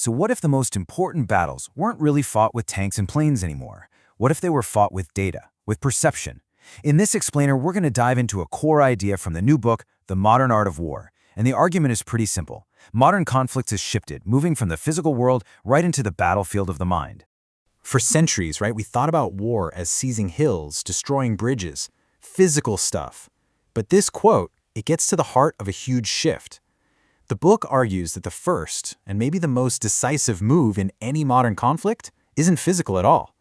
So what if the most important battles weren't really fought with tanks and planes anymore? What if they were fought with data, with perception? In this explainer, we're going to dive into a core idea from the new book, The Modern Art of War. And the argument is pretty simple. Modern conflicts has shifted, moving from the physical world right into the battlefield of the mind. For centuries, right, we thought about war as seizing hills, destroying bridges, physical stuff. But this quote, it gets to the heart of a huge shift. The book argues that the first, and maybe the most decisive move in any modern conflict, isn't physical at all.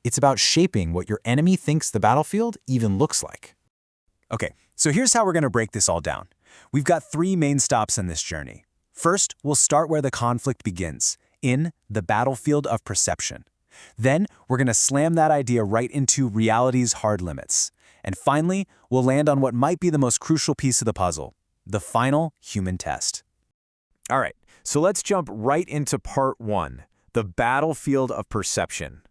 It's about shaping what your enemy thinks the battlefield even looks like. Okay, so here's how we're going to break this all down. We've got three main stops in this journey. First, we'll start where the conflict begins, in the battlefield of perception. Then, we're going to slam that idea right into reality's hard limits. And finally, we'll land on what might be the most crucial piece of the puzzle, the final human test. All right, so let's jump right into part one, the battlefield of perception.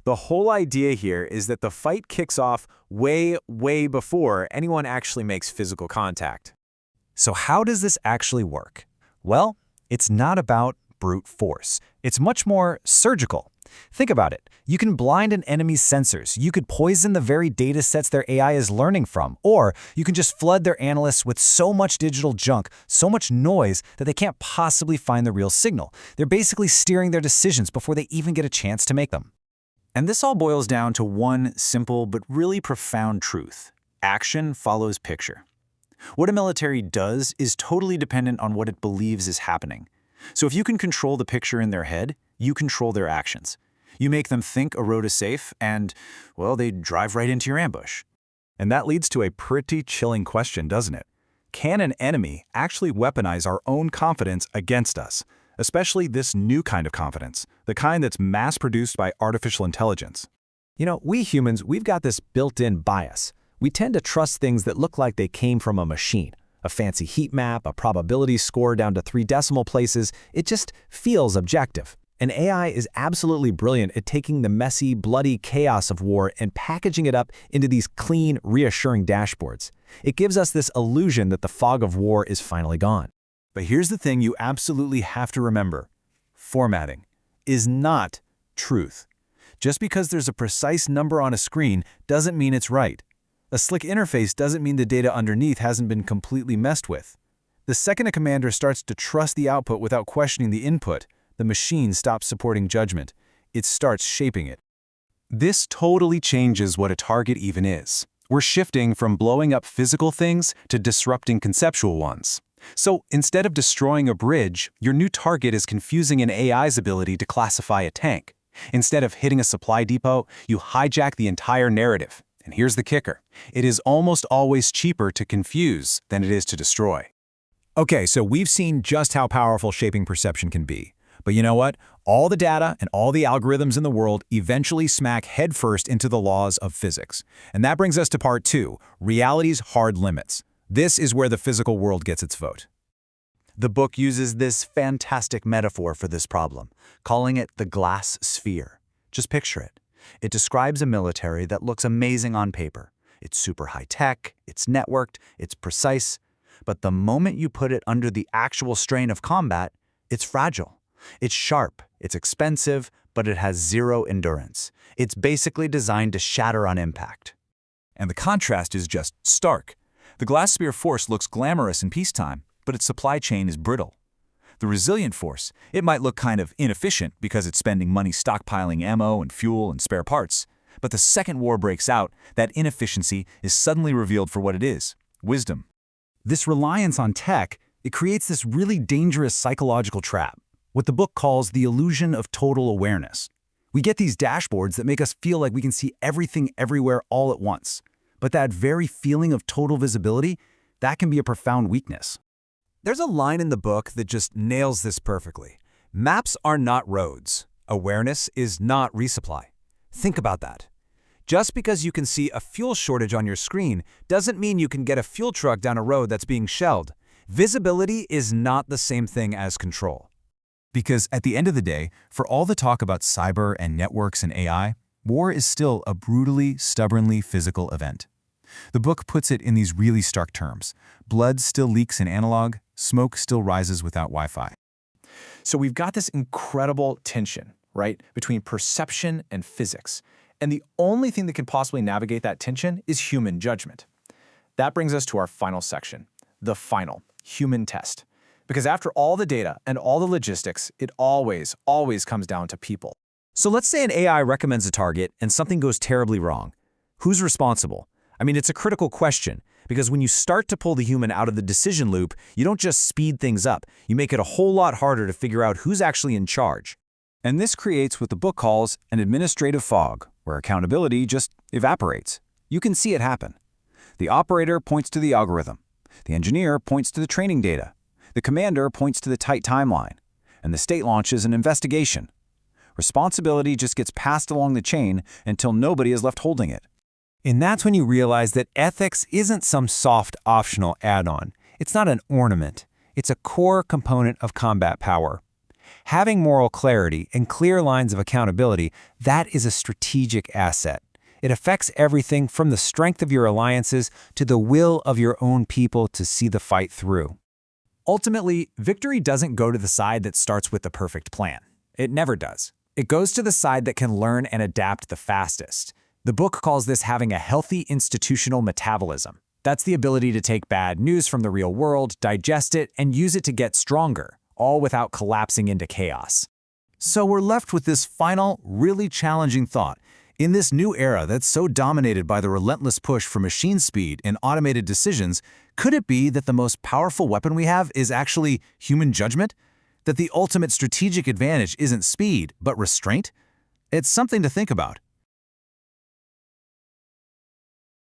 The whole idea here is that the fight kicks off way before anyone actually makes physical contact. So how does this actually work? Well, it's not about brute force. It's much more surgical. Think about it. You can blind an enemy's sensors. You could poison the very data sets their AI is learning from. Or you can just flood their analysts with so much digital junk, so much noise, that they can't possibly find the real signal. They're basically steering their decisions before they even get a chance to make them. And this all boils down to one simple but really profound truth. Action follows picture. What a military does is totally dependent on what it believes is happening. So if you can control the picture in their head, you control their actions. You make them think a road is safe and, well, they drive right into your ambush. And that leads to a pretty chilling question, doesn't it? Can an enemy actually weaponize our own confidence against us? Especially this new kind of confidence, the kind that's mass-produced by artificial intelligence. You know, we humans, we've got this built-in bias. We tend to trust things that look like they came from a machine. A fancy heat map, a probability score down to 3 decimal places, it just feels objective. And AI is absolutely brilliant at taking the messy, bloody chaos of war and packaging it up into these clean, reassuring dashboards. It gives us this illusion that the fog of war is finally gone. But here's the thing you absolutely have to remember. Formatting is not truth. Just because there's a precise number on a screen doesn't mean it's right. A slick interface doesn't mean the data underneath hasn't been completely messed with. The second a commander starts to trust the output without questioning the input, the machine stops supporting judgment. It starts shaping it. This totally changes what a target even is. We're shifting from blowing up physical things to disrupting conceptual ones. So instead of destroying a bridge, your new target is confusing an AI's ability to classify a tank. Instead of hitting a supply depot, you hijack the entire narrative. And here's the kicker. It is almost always cheaper to confuse than it is to destroy. Okay, so we've seen just how powerful shaping perception can be. But you know what? All the data and all the algorithms in the world eventually smack headfirst into the laws of physics. And that brings us to part two, reality's hard limits. This is where the physical world gets its vote. The book uses this fantastic metaphor for this problem, calling it the glass sphere. Just picture it. It describes a military that looks amazing on paper. It's super high-tech, it's networked, it's precise. But the moment you put it under the actual strain of combat, it's fragile. It's sharp, it's expensive, but it has zero endurance. It's basically designed to shatter on impact. And the contrast is just stark. The glass sphere force looks glamorous in peacetime, but its supply chain is brittle. The resilient force, it might look kind of inefficient because it's spending money stockpiling ammo and fuel and spare parts. But the second war breaks out, that inefficiency is suddenly revealed for what it is, wisdom. This reliance on tech, it creates this really dangerous psychological trap, what the book calls the illusion of total awareness. We get these dashboards that make us feel like we can see everything everywhere all at once. But that very feeling of total visibility, that can be a profound weakness. There's a line in the book that just nails this perfectly. Maps are not roads. Awareness is not resupply. Think about that. Just because you can see a fuel shortage on your screen doesn't mean you can get a fuel truck down a road that's being shelled. Visibility is not the same thing as control. Because at the end of the day, for all the talk about cyber and networks and AI, war is still a brutally, stubbornly physical event. The book puts it in these really stark terms. Blood still leaks in analog, smoke still rises without Wi-Fi. So we've got this incredible tension, right, between perception and physics. And the only thing that can possibly navigate that tension is human judgment. That brings us to our final section, the final, human test. Because after all the data and all the logistics, it always comes down to people. So let's say an AI recommends a target and something goes terribly wrong. Who's responsible? I mean, it's a critical question, because when you start to pull the human out of the decision loop, you don't just speed things up, you make it a whole lot harder to figure out who's actually in charge. And this creates what the book calls an administrative fog, where accountability just evaporates. You can see it happen. The operator points to the algorithm. The engineer points to the training data. The commander points to the tight timeline. And the state launches an investigation. Responsibility just gets passed along the chain until nobody is left holding it. And that's when you realize that ethics isn't some soft, optional add-on. It's not an ornament. It's a core component of combat power. Having moral clarity and clear lines of accountability, that is a strategic asset. It affects everything from the strength of your alliances to the will of your own people to see the fight through. Ultimately, victory doesn't go to the side that starts with the perfect plan. It never does. It goes to the side that can learn and adapt the fastest. The book calls this having a healthy institutional metabolism. That's the ability to take bad news from the real world, digest it, and use it to get stronger, all without collapsing into chaos. So we're left with this final, really challenging thought. In this new era that's so dominated by the relentless push for machine speed and automated decisions, could it be that the most powerful weapon we have is actually human judgment? That the ultimate strategic advantage isn't speed, but restraint? It's something to think about.